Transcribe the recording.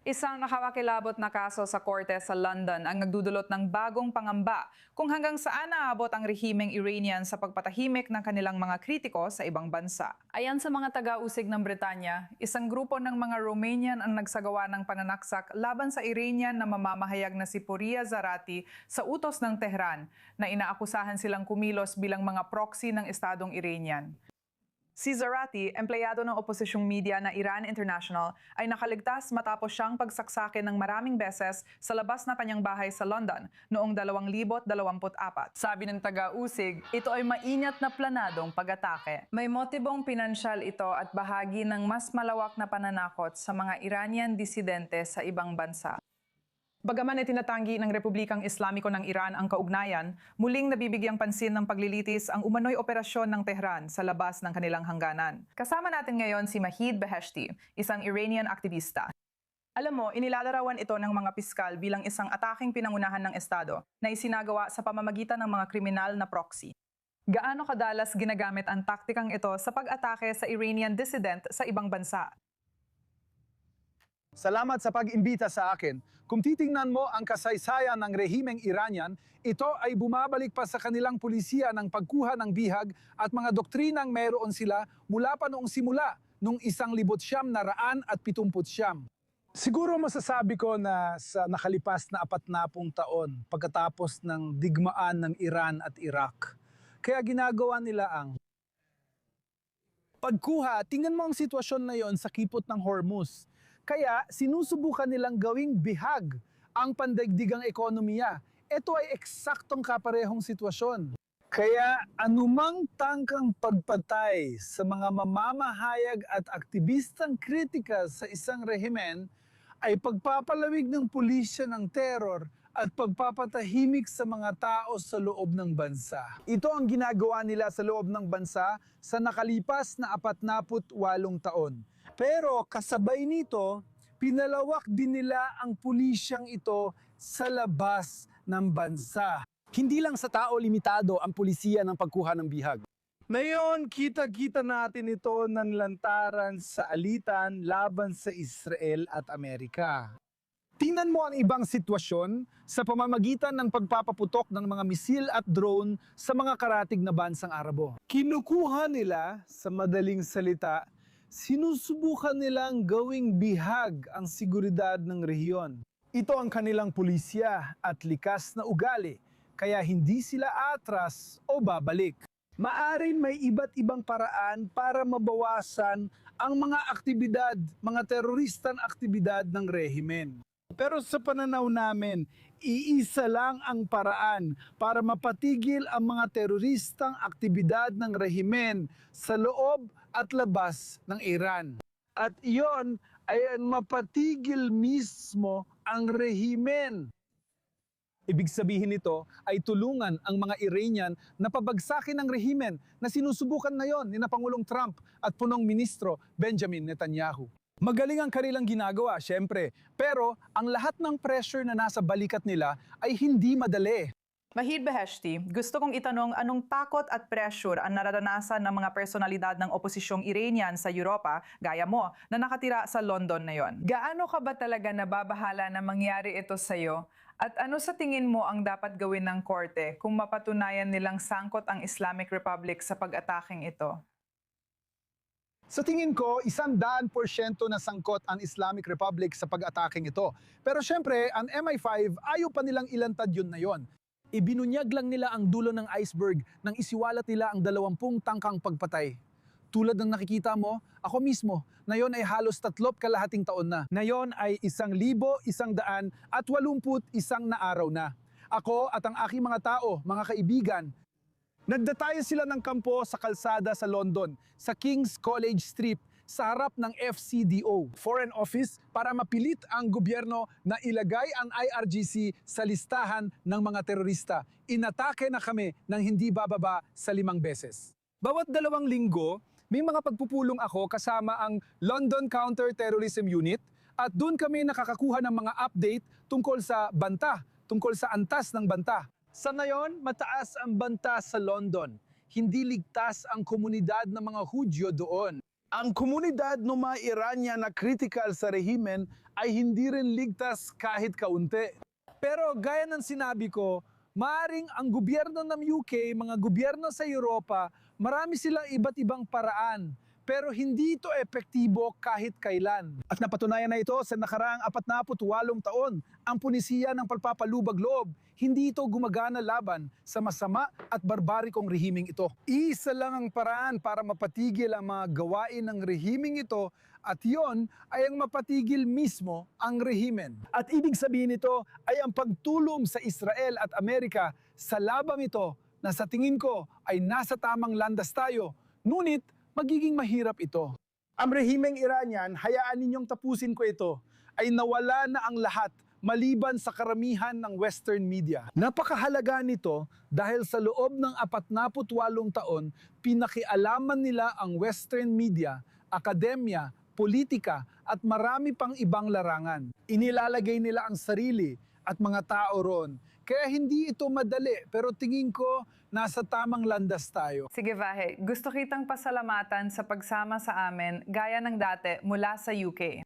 Isang nakakakilabot na kaso sa korte sa London ang nagdudulot ng bagong pangamba kung hanggang saan naabot ang rehimeng Iranian sa pagpatahimik ng kanilang mga kritiko sa ibang bansa. Ayan sa mga taga-usig ng Britanya, isang grupo ng mga Romanian ang nagsagawa ng pananaksak laban sa Iranian na mamamahayag na si Pouria Zarati sa utos ng Tehran na inaakusahan silang kumilos bilang mga proxy ng Estadong Iranian. Si Zarati, empleyado ng opozisyong media na Iran International, ay nakaligtas matapos siyang pagsaksakin ng maraming beses sa labas na kanyang bahay sa London noong 2024. Sabi ng taga-usig, ito ay maingat na planadong pag-atake. May motibong pinansyal ito at bahagi ng mas malawak na pananakot sa mga Iranian disidente sa ibang bansa. Bagaman itinatanggi ng Republikang Islamiko ng Iran ang kaugnayan, muling nabibigyang pansin ng paglilitis ang umano'y operasyon ng Tehran sa labas ng kanilang hangganan. Kasama natin ngayon si Mahid Beheshti, isang Iranian aktivista. Alam mo, inilalarawan ito ng mga piskal bilang isang ataking pinangunahan ng Estado na isinagawa sa pamamagitan ng mga kriminal na proxy. Gaano kadalas ginagamit ang taktikang ito sa pag-atake sa Iranian dissident sa ibang bansa? Salamat sa pag-imbita sa akin. Kung titingnan mo ang kasaysayan ng rehimeng Iranian, ito ay bumabalik pa sa kanilang pulisiya ng pagkuha ng bihag at mga doktrinang mayroon sila mula pa noong simula, noong 1970. Siguro masasabi ko na sa nakalipas na 40 taon pagkatapos ng digmaan ng Iran at Iraq, kaya ginagawa nila ang pagkuha. Tingnan mo ang sitwasyon na yon sa kipot ng Hormuz. Kaya sinusubukan nilang gawing bihag ang pandaigdigang ekonomiya. Ito ay eksaktong kaparehong sitwasyon. Kaya anumang tangkang pagpatay sa mga mamamahayag at aktivistang kritika sa isang rehimen ay pagpapalawig ng pulisya ng teror at pagpapatahimik sa mga tao sa loob ng bansa. Ito ang ginagawa nila sa loob ng bansa sa nakalipas na 48 taon. Pero kasabay nito, pinalawak din nila ang pulisyang ito sa labas ng bansa. Hindi lang sa tao limitado ang pulisiya ng pagkuha ng bihag. Ngayon, kita-kita natin ito ng lantaran sa alitan laban sa Israel at Amerika. Tingnan mo ang ibang sitwasyon sa pamamagitan ng pagpapaputok ng mga misil at drone sa mga karatig na bansang Arabo. Kinukuha nila, sa madaling salita, sinusubukan nilang gawing bihag ang seguridad ng rehiyon. Ito ang kanilang pulisya at likas na ugali, kaya hindi sila atras o babalik. Maaring may iba't ibang paraan para mabawasan ang mga aktibidad, mga teroristang aktibidad ng rehimen. Pero sa pananaw namin, iisa lang ang paraan para mapatigil ang mga teroristang aktibidad ng rehimen sa loob at labas ng Iran. At iyon ay mapatigil mismo ang rehimen. Ibig sabihin nito ay tulungan ang mga Iranian na pabagsakin ang rehimen na sinusubukan na yon ni Pangulong Trump at punong ministro Benjamin Netanyahu. Magaling ang kanilang ginagawa, syempre, pero ang lahat ng pressure na nasa balikat nila ay hindi madali. Mahid Beheshti, gusto kong itanong anong takot at pressure ang nararanasan ng mga personalidad ng opozisyong Iranian sa Europa, gaya mo, na nakatira sa London na yon. Gaano ka ba talaga nababahala na mangyari ito sa'yo? At ano sa tingin mo ang dapat gawin ng korte kung mapatunayan nilang sangkot ang Islamic Republic sa pag-ataking ito? Sa tingin ko, 100% na sangkot ang Islamic Republic sa pag-ataking ito. Pero syempre, ang MI5 ayaw pa nilang ilantad yun na yon. Ibinunyag lang nila ang dulo ng iceberg nang isiwalat nila ang 20 tangkang pagpatay. Tulad ng nakikita mo, ako mismo, na yon ay halos 3 taon na. Na yon ay 1,181 na araw na. Ako at ang aking mga tao, mga kaibigan, nagdatayo sila ng kampo sa kalsada sa London, sa King's College Street, sa harap ng FCDO, Foreign Office, para mapilit ang gobyerno na ilagay ang IRGC sa listahan ng mga terorista. Inatake na kami ng hindi bababa sa 5 beses. Bawat 2 linggo, may mga pagpupulong ako kasama ang London Counter-Terrorism Unit at doon kami nakakakuha ng mga update tungkol sa banta, tungkol sa antas ng banta. Sa ngayon, mataas ang banta sa London. Hindi ligtas ang komunidad ng mga Hudyo doon. Ang komunidad ng mga Iranian na critical sa rehimen ay hindi rin ligtas kahit kaunti. Pero gaya ng sinabi ko, maaring ang gobyerno ng UK, mga gobyerno sa Europa, marami silang iba't ibang paraan. Pero hindi ito epektibo kahit kailan. At napatunayan na ito sa nakaraang 48 taon. Ang punisiya ng pagpapalubag-loob, hindi ito gumagana laban sa masama at barbarikong rehimeng ito. Isa lang ang paraan para mapatigil ang mga gawain ng rehimeng ito at yon ay ang mapatigil mismo ang rehimen. At ibig sabihin nito ay ang pagtulong sa Israel at Amerika sa labang ito na sa tingin ko ay nasa tamang landas tayo. Ngunit magiging mahirap ito. Ang rehimeng Iranian, hayaan ninyong tapusin ko ito, ay nawala na ang lahat maliban sa karamihan ng Western media. Napakahalaga nito dahil sa loob ng 48 taon, pinakialaman nila ang Western media, akademya, politika at marami pang ibang larangan. Inilalagay nila ang sarili at mga tao ron. Kaya hindi ito madali, pero tingin ko nasa tamang landas tayo. Sige Vahe, gusto kitang pasalamatan sa pagsama sa amin gaya ng dati mula sa UK.